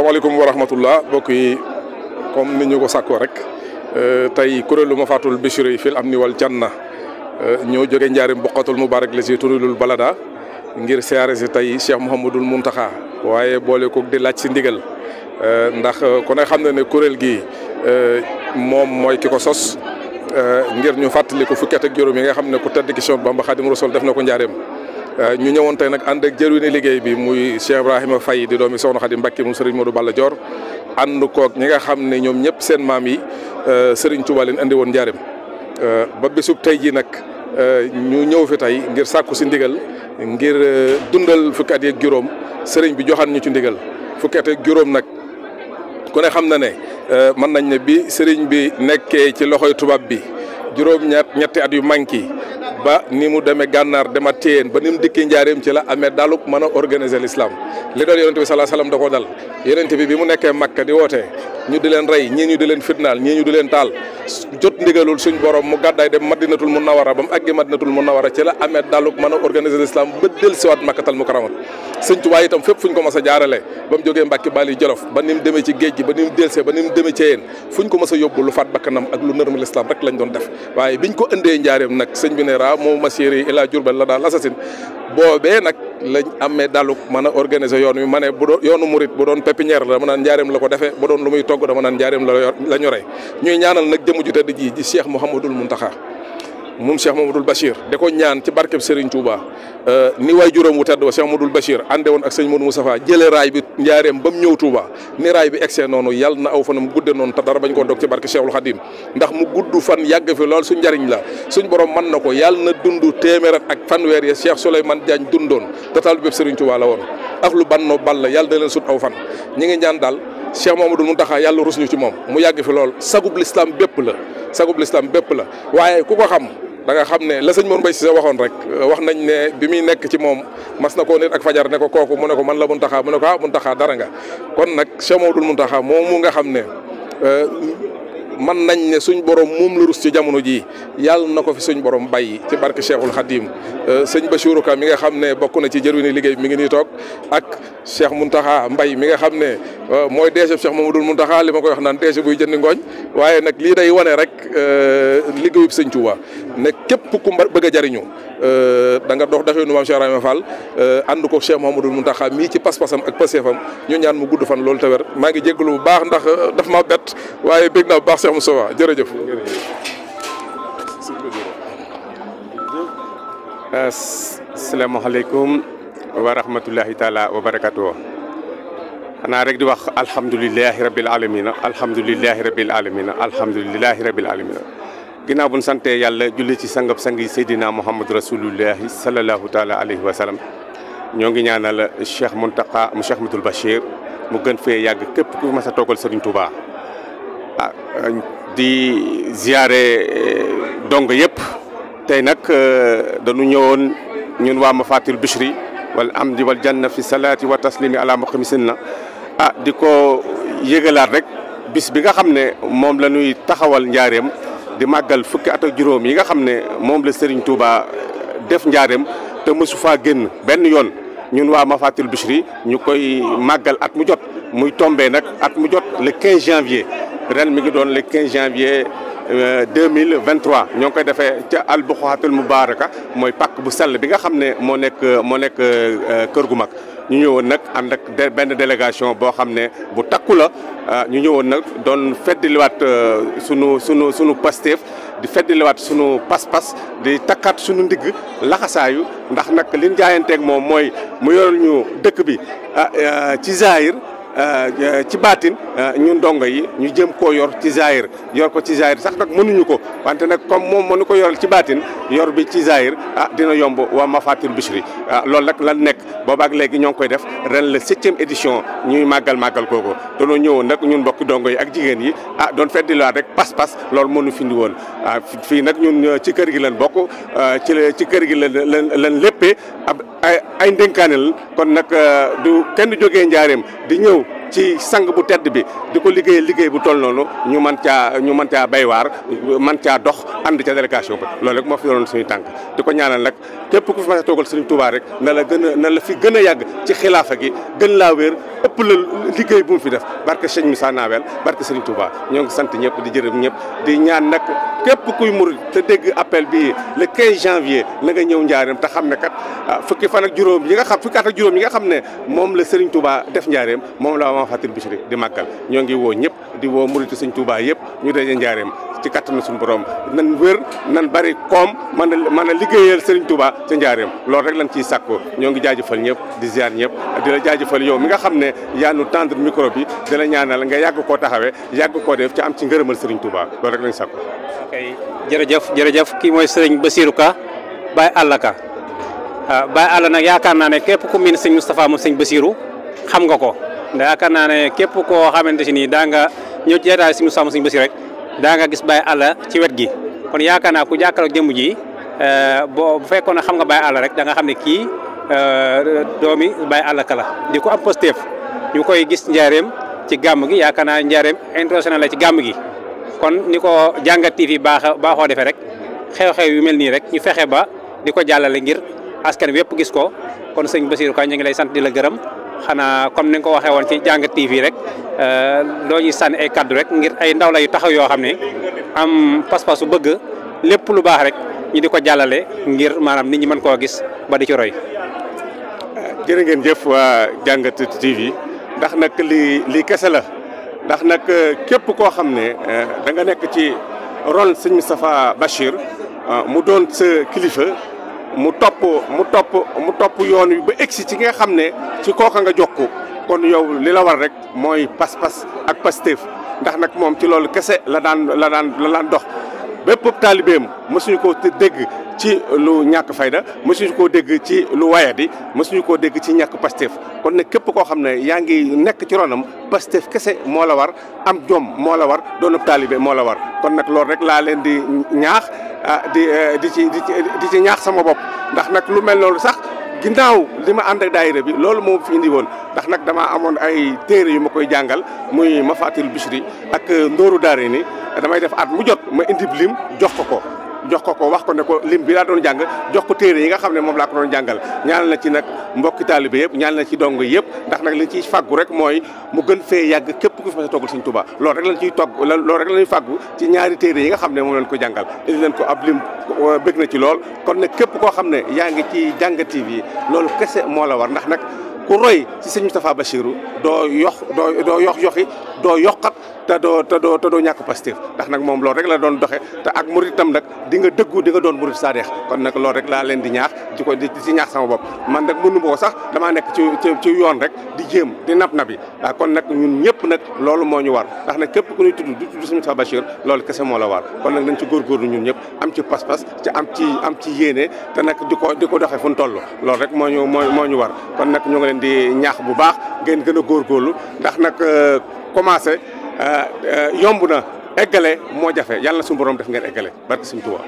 asalaamaaleykum wa rahmatullah mbokk yi comme ni ñu ko sàkkoo rek tey kuréelu Mafatul Bichri fil amni wal janna ñoo jóge njaarim Buqatul Mubarak la si tunulul balada ngir siyaare si tey Cheikh Mouhamadul Mountakha waaye boole ko di laaj si ndigal ndax ku ne xam na ne kuréel gi moom mooy ki ko sos ngir ñu fàttali ko fukki at ak juróom yi nga xam ne ku tedd ki Cheikh Bamba Khadim Rasoul def na ko njaareem ñu ñëwoon tey nag ànd ak jëruñu liggéey bi muy Cheikh Ibrahima Faye di doomi Soxna Khadim Mbacké mu Serigne Modou Balla Dior ànd koog ñi nga xam ne ñoom ñëpp seen maam yi Serigne Touba leen andi woon njaareem ba bisub tey ji nag ñu ñëw fi tey ngir sàkku si ndigal ngir dundal fukki at ak juróom Serigne bi joxaan ñu ci ndigal fukki at ak juróom nag ku ne xam na ne mën nañ ne bi Serigne bi nekkee ci loxoy tubaab bi ñetti at yu manqué ba ni mu demee gànnaar dema téyeen ba ni mu dikkee njaareem ci la amee daluk mën a organiser l'islam li doon yonente bi salaa salaam da koo dal yonente bi mu nekkee Makka di wootee ñu di leen rey ñii ñu di leen fitnaal ñii ñu di leen taal jot ndigalul suñ borom mu gàddaay dem madinatul munawara ba mu àggi madinatul munawara ci la amee daluk mën a organiser l'islam ba del siwaat makkatal mukarramat sëñ Tuubaa itam fépp fu ñu ko mas a jaarale ba mu jógee Mbàkke Bali Jolof ba ni mu demee ci géej gi ba ni mu delsee ba ni mu demee ci yéen fu ñu ko mas a yóbbu lu faat bakkanam ak lu nërmal l'islam rek lañ doon def waaye biñ ko indee njaareem nag sëñ bi ne raa moo masiri ila Jurbel la daal assasine boobee nag lañ amee daluk mën a organiser yoon wi ma ne bu doon yoonu murit bu doon pépinière la dama naan njaareem la ko defee bu doon lu muy togg dama naan njaareem la ñoree ñuy ñaanal nag jëmu ju tedd ji di Cheikh Mouhamadul Mountakha moom Cheikh Mamadou Bachir da ko ñaan ci barkeb Serigne Touba ni waay juróom wu tedd wa Cheikh Mamadou Bachir ànde woon ak sëñ Modou Moustapha jëlee raay bi njaareem ba mu ñëw Touba ni raay bi egsee noonu yàlla na aw fanam gudde noonu te dara bañ koo dog ci barke Cheikhul Khadim ndax mu gudd fan yàgg fi lool su njariñ la suñ borom mën na ko yàlla na dund téeméer ak fanweer ya Cheikh Souleymane Diagne dundoon te taal bépp Serigne Touba la woon ak lu bannoo ball yàlla da leen sut aw fan ñi ngi ñaan daal Cheikh Mamadou Mountakha yàlla rus ñu ci moom mu yàgg fi lool sagub l'islam bépp la waaye ku ko xam da nga xam ne la sëñ Mor Mbaye Cissé waxoon rek wax nañ ne bi muy nekk ci moom mas na koo nit ak fajar ne ko kooku mu ne ko man la Mountakha mu ne ko Mountakha dara nga kon nag Cheikh Mamadou Mountakha moomu nga xam ne man nañ ne suñ borom moom la rus ci jamono jii yàlla na ko fi suñ borom bàyyi ci barke Cheikhul Khadim sëñ Bachirou Ka mi nga xam ne bokk na ci jëruñu liggéey bi mi ngi nii toog ak Cheikh Mountakha Mbaye mi nga xam ne mooy DG Cheikh Mamadou Mountakha li ma koy wax naan DG buy jëndi ngooñ waaye nag lii day wane rek liggéeyub sëñ Touba ne képp ku bëgg a jariñu da nga dox dafee nu maam Cheikh Ibrahima Fall ànd ko Cheikh Mamadou Mountakha mii ci pas-pasam ak paseefam ñu ñaan mu gudd fan loolu te wér maa ngi jégalu bu baax ndax daf ma bett waaye bég naa bu baax Cheikh Moustapha jërëjëf. asalaamaaleykum wa rahmatullahi taala wa barakatuh xanaa rek di wax alhamdulilahi rabil alamina alhamdulilahi rabil alamina alhamdulilahi rabil alamina ginnaaw bu ñu santee yàlla julli ci sangab sang yi Seydina Muhammad rasulullahi sallallahu taala alayhi wa sallam ñoo ngi ñaanal Cheikh Mountakha mu Cheikh Mamadou Bachir mu gën fee yàgg képp ku mas a toogal Serigne Touba di ziare dong yëpp tey nag dañu ñëwoon ñun waa Mafatul Bichri wal amdi wal janna fi salaati wa taslimi ala muqimi sinna di ko yëgalaat rek bis bi nga xam ne moom la ñuy taxawal njaareem di màggal fukki at ak juróom yi nga xam ne moom la Serigne Touba def njaareem te mësu faa génn benn yoon ñun waa Mafatul Bichri ñu koy màggal at mu jot muy tombé nag at mu jot le 15 janvier ren mi ngi doon le 15 janvier 2023 ñoo ngi koy defee ca albuqaatul mubaaraka mooy pàkk bu sell bi nga xam ne moo nekk kër gu mag ñu ñëwoon nag ànd ak benn délégation boo xam ne bu takku la ñu ñëwoon nag doon feddiliwaat sunu Pastef di feddiliwaat sunu pas-pas di takkaat sunu ndigg laxasaayu ndax nag liñ jaayanteeg moom mooy mu yoral ñu dëkk bi ci zahir ci baatin ñun dongo yi ñu jëm koo yor ci zahir yor ko ci zahir sax nag mënuñu ko wante nag comme moom mënu ko yoral ci baatin yor bi ci zahir dina yomb waa Mafatul Bichri loolu nag lan nekk boobaak léegi ñoo ngi koy def ren la 7e édition ñuy màggal kooku dañoo ñëwoon nag ñun mbokki dongo yi ak jigéen yi doon feddilaat rek pas-pas loolu mënu findi woon fii nag ñun ci kër gi lan bokk ci kër gi lan léppee ay ndénkaane la kon nag du kenn jógee njaareem di ñëw ci sang bu tedd bi di ko liggéey bu toll noonu ñu mën caa bay waar mën caa dox ànd ca délégation ba loolu rek moo fi doon suñu tànk di ko ñaanal nag képp ku fi mas a toogal Serigne Touba rek na la fi gën a yàgg ci xilaafa gi gën laa wér ëpp la liggéey bu mu fi def barke Sëñ Moussa Nawel barke Serigne Touba ñoo ngi sant ñëpp di jërëm ñëpp di ñaan nag képp kuy murid te dégg appel bi le 15 janvier na nga ñëw njaareem te xam ne kat fukki at ak juróom yi nga xam ne moom la Serigne Touba def njaareem moom la Mame Faty Bichri di màggal ñoo ngi woo ñëpp di woo murid Serigne Touba yëpp ñu daje njaareem ci kattanu suñu borom nan wér nan bari koom mën a liggéeyal Serigne Touba ca njaareem loolu rek lañ ciy sàkko ñoo ngi jaajëfal ñëpp di ziar ñëpp di la jaajëfal yow mi nga xam ne yaa nu tendre micro bi di la ñaanal nga yàgg koo taxawee yàgg koo def ci am ci ngërëmal Serigne Touba loolu rek lañ sàkko. ok jërëjëf kii mooy Serigne Bassirou Ka Baye Alla Ka Baye Alla nag yaakaar naa ne képp ku miin sëñ Moustapha moom sëñ Bassirou xam nga ko ndax yaakaar naa ne képp koo xamante si nii daa nga ñëw ci jotaay sëñ Moustapha moom sëñ Bassirou rek daa nga gis Baye Alla ci wet gi kon yaakaar naa ku jàkkaarloo jëmm ji bu fekkoon ne xam nga Baye Alla rek da nga xam ne kii doomi Baye Alla Ka la di ko am Pastef ñu koy gis njaareem ci gàmm gi yaakaar naa njaareem international la ci gàmm gi kon ni ko Jàngat TV baaxoo defee rek xew-xew yu mel nii rek ñu fexe ba di ko jàllale ngir askan wi yëpp gis ko kon sëñ Bassirou Ka ñu ngi lay sant di la gërëm xanaa comme ni nga ko waxee woon ci Jàngat TV rek doo ñuy sànni ay kaddu rek ngir ay ndaw la yu taxaw yoo xam ne am pas-pasu bëgg lépp lu baax rek ñu di ko jàllale ngir maanaam nit ñi mën koo gis ba di ci roy. jërë ngeen jëf waa Jàngat TV ndax nag lii kese la ndax nag képp koo xam ne da nga nekk ci ron sëñ Moustapha Bachir mu doon sa kilifa mu topp yoon wi ba egsi ci nga xam ne ci kooka nga jokku kon yow li la war rek mooy pas-pas ak Pastef ndax nag moom ci loolu kese la daan dox bépp taalibeem mësuñu ko dégg ci lu ñàkk fayda mësuñu koo dégg ci lu wayadi mësuñu koo dégg ci ñàkk Pastef kon nag képp koo xam ne yaa ngi nekk ci ronam Pastef kese moo la war am jom moo la war doon ab taalibe moo la war kon nag loolu rek laa leen di ñaax di ci ñaax sama bopp ndax nag lu mel noonu sax ginnaaw li ma ànd ak daayira bi loolu moo fi indi woon ndax nag damaa amoon ay téere yu ma koy jàngal muy Mafatil Bichri ak Ndooru Daare ni damay def at mu jot ma indi lim jox ko wax ko ne ko lim bi laa doon jàng jox ko téere yi nga xam ne moom laa ko doon jàngal ñaanal na ci nag mbokki taalibe yëpp ñaanal na ci dong yëpp ndax nag liñ ciy fàggu rek mooy mu gën fee yàgg képp ku fi ma sa toggal Sëñ Tuubaa loolu rek lañ ciy togg loolu rek lañuy fàggu ci ñaari téere yi nga xam ne moom lañ ko jàngal indi leen ko ab lim bëgg na ci lool kon nag képp koo xam ne yaa ngi ci Jàngat TV loolu kese moo la war ndax nag ku roy ci sëñ Moustapha Bachirou doo yoxi doo yokkat te doo ñàkk Pastef ndax nag moom loolu rek la doon doxe te ak murit tam nag di nga dëggu di nga doon murit saadeex kon nag loolu rek laa leen di ñaax di ci ñaax sama bopp man nag mënu ma ko sax damaa nekk ci yoon rek di jéem di nab nabi waaw kon nag ñun ñëpp nag loolu moo ñu war ndax nag képp ku ñuy tudd di tudd sëñ Moustapha Bachir loolu kese moo la war kon nag dañ ci góorgóorlu ñun ñëpp am ci pas-pas ci am ci yéene te nag di ko doxee fu ñu toll loolu rek moo ñu war kon nag ñu ngi leen di ñaax bu baax ngeen gën a góorgóorlu ndax nag commencé yomb na eggale moo jafe yàlla na suñu borom def ngeen eggale barke Sëñ Tuubaa